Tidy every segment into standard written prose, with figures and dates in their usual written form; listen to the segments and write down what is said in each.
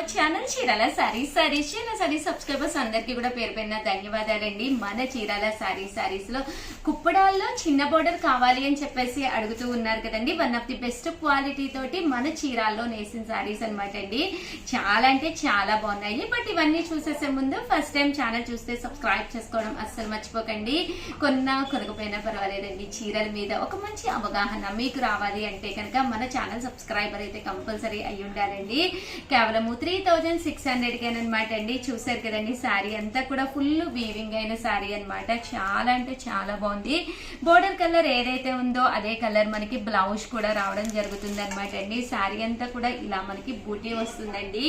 Our channel Chirala saris subscribers అందరికీ కూడా పేరు పైన ధన్యవాదాలండి. మన చీరాల సారీస్ లో కుప్పడాల్లో చిన్న బోర్డర్ కావాలి అని చెప్పేసి అడుగుతూ ఉన్నారు కదండి. One of the best quality తోటి మన చీరాల్లో నేసిన సారీస్ అనమాట అండి. చాలా అంటే చాలా బాగున్నాయి. బట్ ఇవన్నీ చూసేసే ముందు ఫస్ట్ టైం ఛానల్ చూస్తే సబ్స్క్రైబ్ చేసుకోవడం అస్సలు మర్చిపోకండి. కొనకపోయినా పర్వాలేదండి, చీరల మీద ఒక మంచి అవగాహన మీకు రావాలి అంటే కనుక మన ఛానల్ సబ్స్క్రైబర్ అయితే కంపల్సరీ అయ్యి ఉండాలండి. కేవలం 3600 అనమాట అండి. చూసారు కదండి, శారీ అంతా కూడా ఫుల్ వీవింగ్ అయిన శారీ అనమాట. చాలా అంటే చాలా బాగుంది. బోర్డర్ కలర్ ఏదైతే ఉందో అదే కలర్ మనకి బ్లౌజ్ కూడా రావడం జరుగుతుంది అనమాట అండి. శారీ అంతా కూడా ఇలా మనకి బూటీ వస్తుందండి.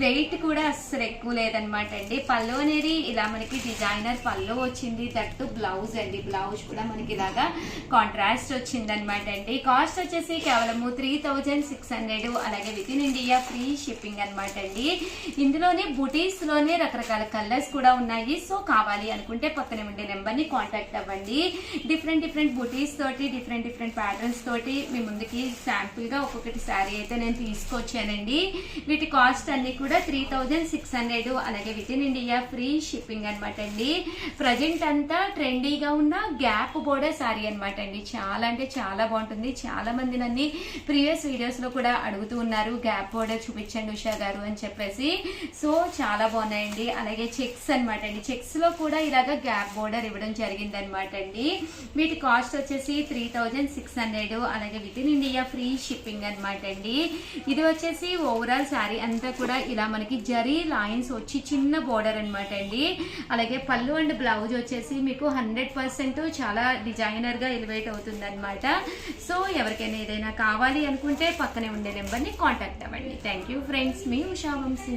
వెయిట్ కూడా అస్సలు ఎక్కువ లేదనమాట అండి. పళ్ళు అనేది ఇలా మనకి డిజైనర్ పళ్ళు వచ్చింది. తట్టు బ్లౌజ్ అండి. బ్లౌజ్ కూడా మనకి ఇలాగా కాంట్రాస్ట్ వచ్చింది అనమాట అండి. కాస్ట్ వచ్చేసి కేవలం 3600. అలాగే with in India free shipping అనమాట అండి. ఇందులోనే బుటీస్ లోనే రకరకాల కలర్స్ కూడా ఉన్నాయి. సో కావాలి అనుకుంటే పక్కనే ఉండే నెంబర్ ని కాంటాక్ట్ అవ్వండి. డిఫరెంట్ బుటీస్ తోటి డిఫరెంట్ ప్యాటర్న్స్ తోటి మీ ముందుకి శాంపుల్ గా ఒక్కొక్కటి శారీ అయితే నేను తీసుకొచ్చానండి. వీటి కాస్ట్ అన్ని కూడా 3600. అలాగే with in India free shipping అనమాట అండి. ప్రజెంట్ అంతా ట్రెండీగా ఉన్న గ్యాప్ బోర్డర్ శారీ అనమాట అండి. చాలా అంటే చాలా బాగుంటుంది. చాలా మంది నన్ను ప్రీవియస్ వీడియోస్ లో కూడా అడుగుతూ ఉన్నారు, గ్యాప్ బోర్డర్ చూపించండి ఉషా గారు అని చెప్పేసి. సో చాలా బాగున్నాయండి. అలాగే చెక్స్ అనమాట అండి. చెక్స్ లో కూడా ఇలాగ గ్యాప్ బోర్డర్ ఇవ్వడం జరిగింది అనమాట అండి. వీటి కాస్ట్ వచ్చేసి 3600. అలాగే with in India free shipping అనమాట అండి. ఇది వచ్చేసి ఓవరాల్ శారీ అంతా కూడా ఇలా మనకి జరీ లైన్స్ వచ్చి చిన్న బోర్డర్ అనమాట అండి. అలాగే పళ్ళు అండ్ బ్లౌజ్ వచ్చేసి మీకు 100% చాలా డిజైనర్ గా ఎలివేట్ అవుతుంది అనమాట. సో ఎవరికైనా ఏదైనా కావాలి అనుకుంటే పక్కనే ఉండే నెంబర్ ని కాంటాక్ట్ అవ్వండి. థ్యాంక్ యూ ఫ్రెండ్స్, మీ ఉషా వంశీ.